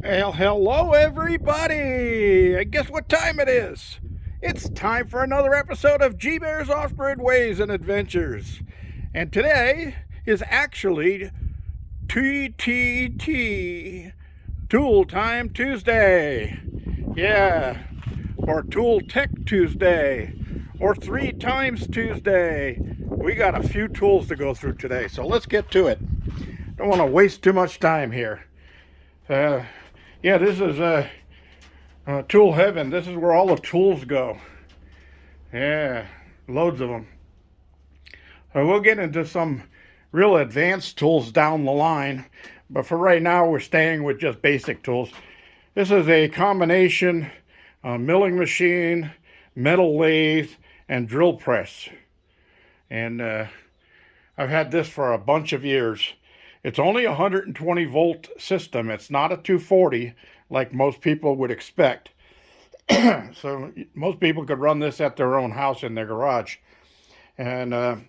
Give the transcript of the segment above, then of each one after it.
Well, hello everybody! Guess what time it is? It's time for another episode of G-Bear's Off-Grid Ways and Adventures. And today is actually TTT, Tool Time Tuesday. Yeah, or Tool Tech Tuesday, or 3 times Tuesday. We got a few tools to go through today, so let's get to it. Don't want to waste too much time here. Yeah, this is tool heaven. This is where all the tools go. Yeah, loads of them. We'll get into some real advanced tools down the line, but for right now we're staying with just basic tools. This is a combination milling machine, metal lathe, and drill press. And I've had this for a bunch of years. It's only a 120 volt system. It's not a 240 like most people would expect. So most people could run this at their own house in their garage. And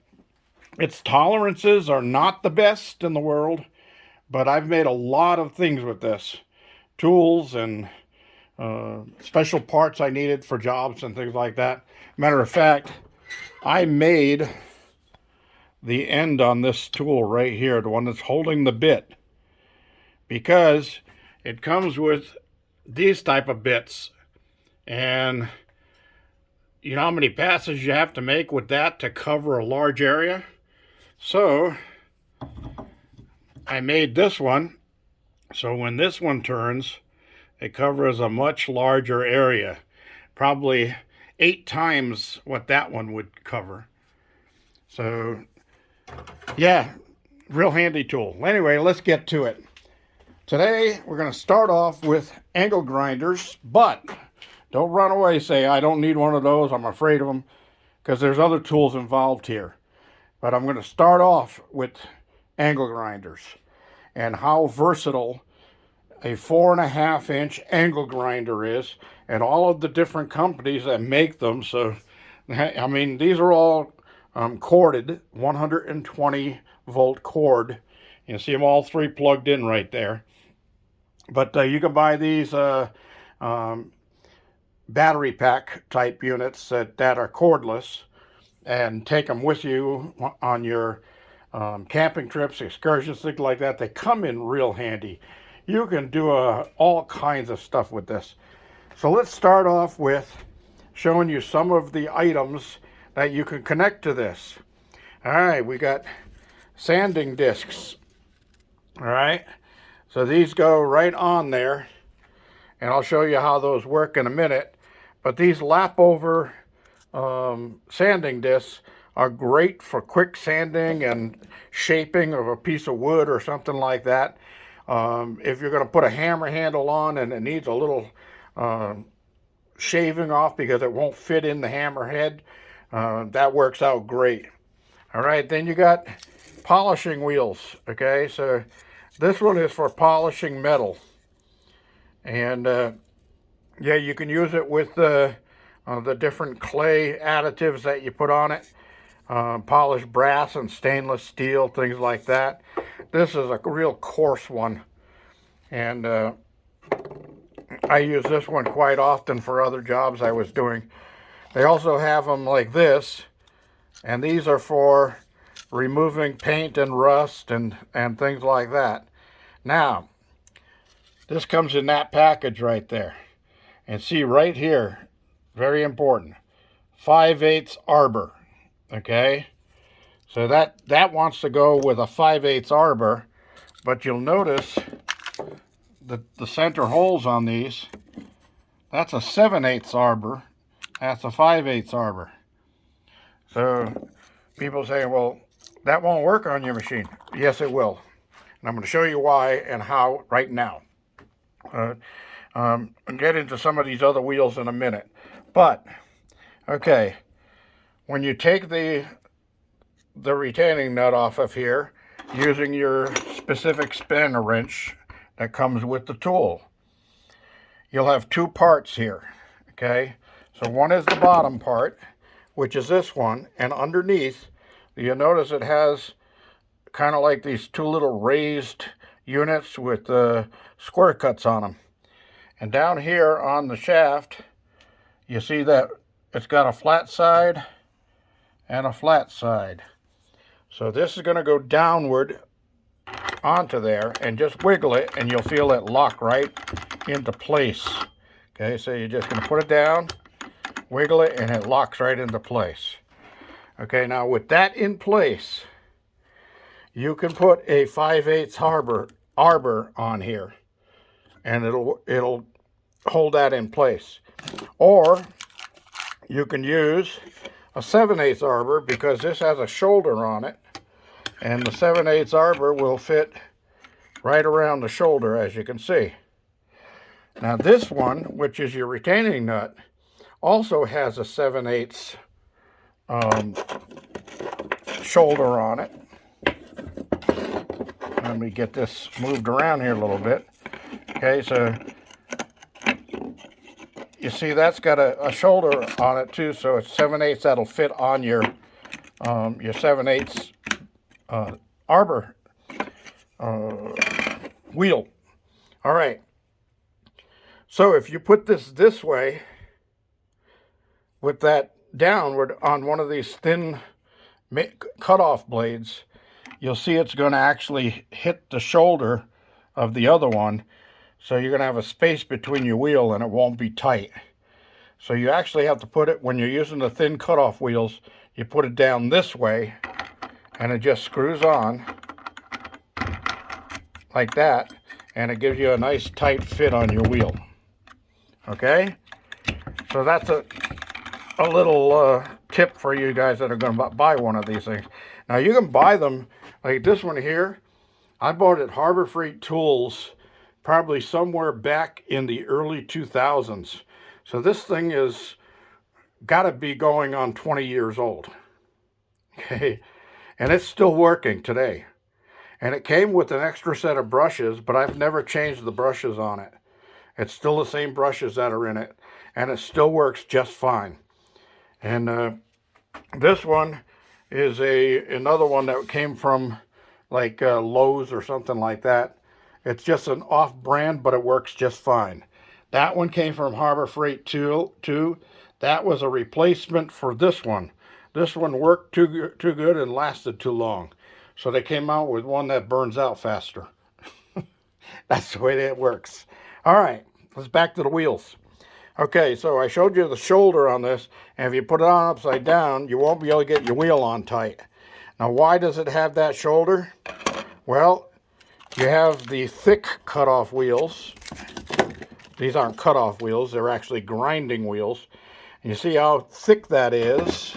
its tolerances are not the best in the world, but I've made a lot of things with this. Tools and special parts I needed for jobs and things like that. Matter of fact, I made the end on this tool right here, the one that's holding the bit, because it comes with these type of bits, and you know how many passes you have to make with that to cover a large area. So I made this one so when this one turns, it covers a much larger area, probably 8 times what that one would cover. So yeah, real handy tool. Anyway, let's get to it. Today, we're going to start off with angle grinders, but don't run away, say, I don't need one of those, I'm afraid of them, because there's other tools involved here. But I'm going to start off with angle grinders and how versatile a 4.5 inch angle grinder is, and all of the different companies that make them. So, I mean, these are all corded, 120 volt cord. You see them all three plugged in right there. But you can buy these battery pack type units that are cordless and take them with you on your camping trips, excursions, things like that. They come in real handy. You can do all kinds of stuff with this. So let's start off with showing you some of the items that you can connect to this. All right, we got sanding discs. All right, so these go right on there, and I'll show you how those work in a minute. But these lap over sanding discs are great for quick sanding and shaping of a piece of wood or something like that. If you're going to put a hammer handle on and it needs a little shaving off because it won't fit in the hammer head, that works out great. All right, then you got polishing wheels. Okay, so this one is for polishing metal, and yeah, you can use it with the different clay additives that you put on it, polished brass and stainless steel, things like that. This is a real coarse one, and I use this one quite often for other jobs I was doing. They also have them like this, and these are for removing paint and rust and things like that. Now, this comes in that package right there. And see right here, very important, 5/8 arbor, okay? So that wants to go with a 5/8 arbor, but you'll notice the center holes on these, that's a 7/8 arbor. That's a 5/8 arbor. So people say, well, that won't work on your machine. Yes, it will. And I'm going to show you why and how right now. I'll get into some of these other wheels in a minute. But, okay, when you take the retaining nut off of here using your specific spanner wrench that comes with the tool, you'll have 2 parts here, okay? So one is the bottom part, which is this one, and underneath, you'll notice it has kind of like these 2 little raised units with square cuts on them. And down here on the shaft, you see that it's got a flat side and a flat side. So this is going to go downward onto there and just wiggle it, and you'll feel it lock right into place. Okay, so you're just going to put it down, wiggle it, and it locks right into place. Okay, now with that in place, you can put a 5/8 arbor on here, and it'll hold that in place. Or you can use a 7/8 arbor, because this has a shoulder on it, and the 7/8 arbor will fit right around the shoulder, as you can see. Now this one, which is your retaining nut, also has a 7/8 shoulder on it. Let me get this moved around here a little bit. Okay, so you see that's got a shoulder on it too, so it's 7/8 that'll fit on your 7/8 arbor wheel. All right. So if you put this way with that downward on one of these thin cutoff blades, you'll see it's going to actually hit the shoulder of the other one. So you're going to have a space between your wheel and it won't be tight. So you actually have to put it, when you're using the thin cutoff wheels, you put it down this way and it just screws on like that, and it gives you a nice tight fit on your wheel. Okay, so that's a little tip for you guys that are going to buy one of these things. Now you can buy them like this one here. I bought it at Harbor Freight Tools probably somewhere back in the early 2000s. So this thing is got to be going on 20 years old. Okay, and it's still working today. And it came with an extra set of brushes, but I've never changed the brushes on it. It's still the same brushes that are in it, and it still works just fine. And this one is another one that came from like Lowe's or something like that. It's just an off-brand, but it works just fine. That one came from Harbor Freight too. That was a replacement for this one. This one worked too good and lasted too long. So they came out with one that burns out faster. That's the way that it works. All right, let's back to the wheels. Okay, so I showed you the shoulder on this, and if you put it on upside down, you won't be able to get your wheel on tight. Now, why does it have that shoulder? Well, you have the thick cutoff wheels. These aren't cutoff wheels, they're actually grinding wheels. And you see how thick that is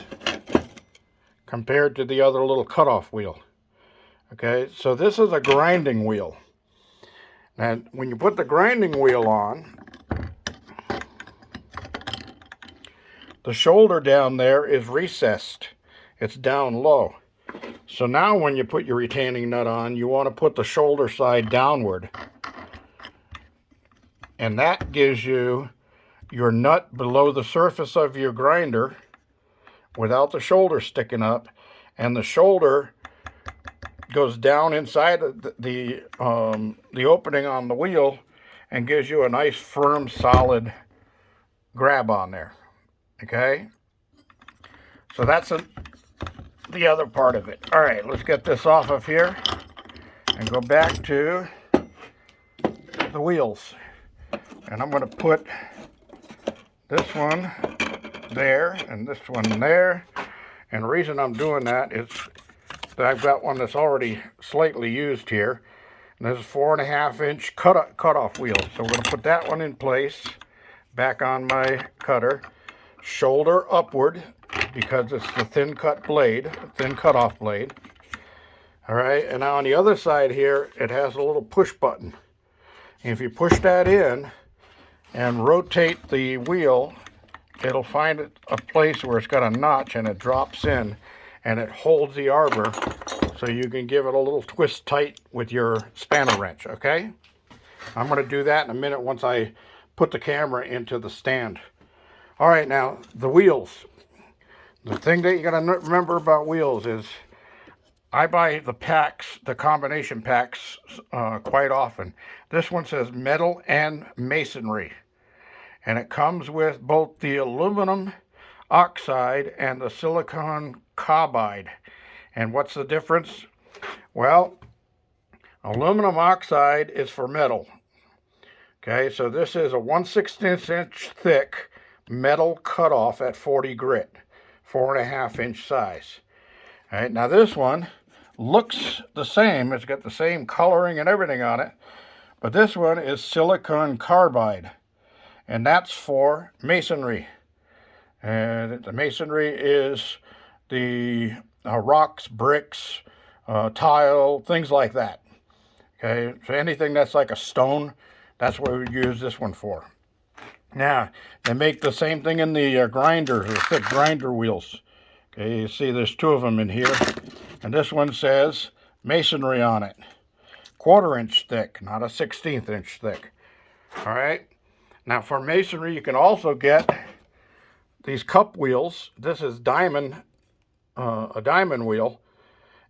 compared to the other little cutoff wheel. Okay, so this is a grinding wheel. And when you put the grinding wheel on, the shoulder down there is recessed. It's down low. So now when you put your retaining nut on, you want to put the shoulder side downward. And that gives you your nut below the surface of your grinder without the shoulder sticking up. And the shoulder goes down inside the opening on the wheel and gives you a nice firm solid grab on there. Okay, so that's the other part of it. All right, let's get this off of here and go back to the wheels. And I'm going to put this one there and this one there. And the reason I'm doing that is that I've got one that's already slightly used here. And this is 4.5-inch cutoff wheel. So we're going to put that one in place, back on my cutter. Shoulder upward, because it's the thin cutoff blade. All right, and now on the other side here, it has a little push button. And if you push that in and rotate the wheel, it'll find a place where it's got a notch and it drops in and it holds the arbor, so you can give it a little twist tight with your spanner wrench. Okay, I'm going to do that in a minute once I put the camera into the stand. All right, now the wheels. The thing that you got to remember about wheels is I buy the packs, the combination packs, quite often. This one says metal and masonry. And it comes with both the aluminum oxide and the silicon carbide. And what's the difference? Well, aluminum oxide is for metal. Okay, so this is a 1/16 inch thick metal cutoff at 40 grit, 4.5 inch size. All right, now this one looks the same. It's got the same coloring and everything on it, but this one is silicon carbide, and that's for masonry. And the masonry is the rocks, bricks, tile, things like that. Okay, so anything that's like a stone, that's what we would use this one for. Now, they make the same thing in the grinders, the thick grinder wheels. Okay, you see there's two of them in here. And this one says masonry on it. 1/4 inch thick, not a 1/16 inch thick. All right. Now for masonry, you can also get these cup wheels. This is diamond, a diamond wheel.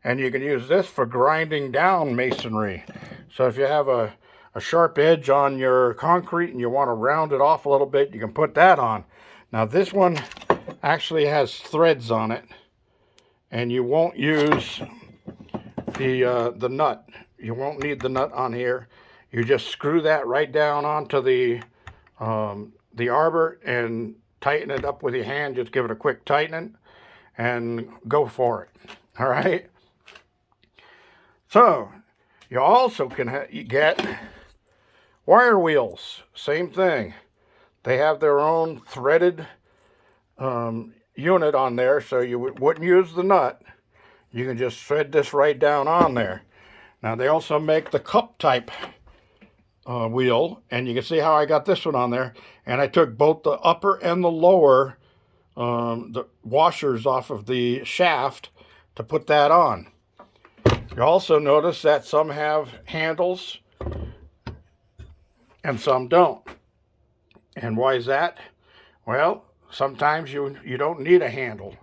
And you can use this for grinding down masonry. So if you have a sharp edge on your concrete and you want to round it off a little bit, you can put that on. Now this one actually has threads on it, and you won't use the nut. You won't need the nut on here. You just screw that right down onto the arbor and tighten it up with your hand. Just give it a quick tightening and go for it. All right. So you also can get wire wheels. Same thing. They have their own threaded unit on there, so you wouldn't use the nut. You can just thread this right down on there. Now they also make the cup type wheel, and you can see how I got this one on there. And I took both the upper and the lower the washers off of the shaft to put that on. You also notice that some have handles and some don't. And why is that? Well, sometimes you don't need a handle.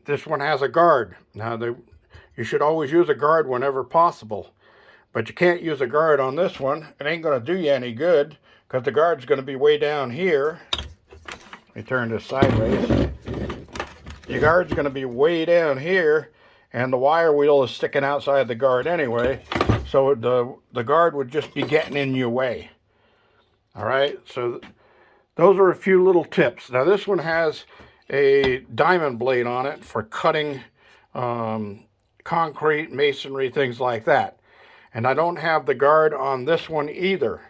This one has a guard. Now, you should always use a guard whenever possible. But you can't use a guard on this one. It ain't going to do you any good because the guard's going to be way down here. Let me turn this sideways. Your guard's going to be way down here, and the wire wheel is sticking outside the guard anyway. So the guard would just be getting in your way. All right, so those are a few little tips. Now this one has a diamond blade on it for cutting concrete, masonry, things like that. And I don't have the guard on this one either,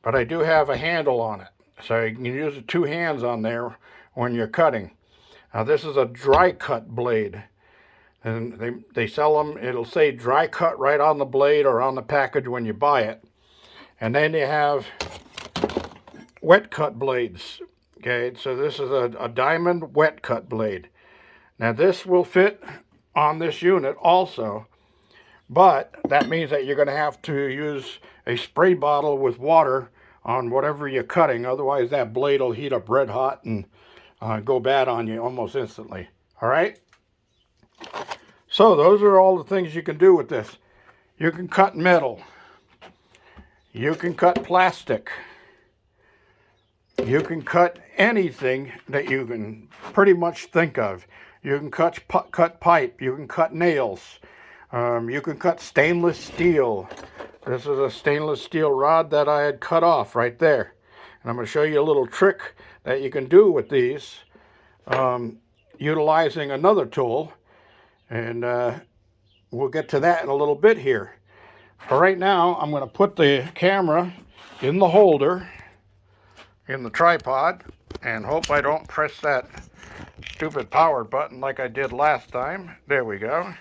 but I do have a handle on it. So you can use the two hands on there when you're cutting. Now this is a dry cut blade. And they sell them, it'll say dry cut right on the blade or on the package when you buy it. And then you have wet cut blades. Okay, so this is a diamond wet cut blade. Now this will fit on this unit also, but that means that you're going to have to use a spray bottle with water on whatever you're cutting. Otherwise that blade will heat up red hot and go bad on you almost instantly. All right? So those are all the things you can do with this. You can cut metal. You can cut plastic. You can cut anything that you can pretty much think of. You can cut pipe. You can cut nails. You can cut stainless steel. This is a stainless steel rod that I had cut off right there. And I'm going to show you a little trick that you can do with these utilizing another tool. And we'll get to that in a little bit here. For right now, I'm going to put the camera in the holder, in the tripod, and hope I don't press that stupid power button like I did last time. There we go.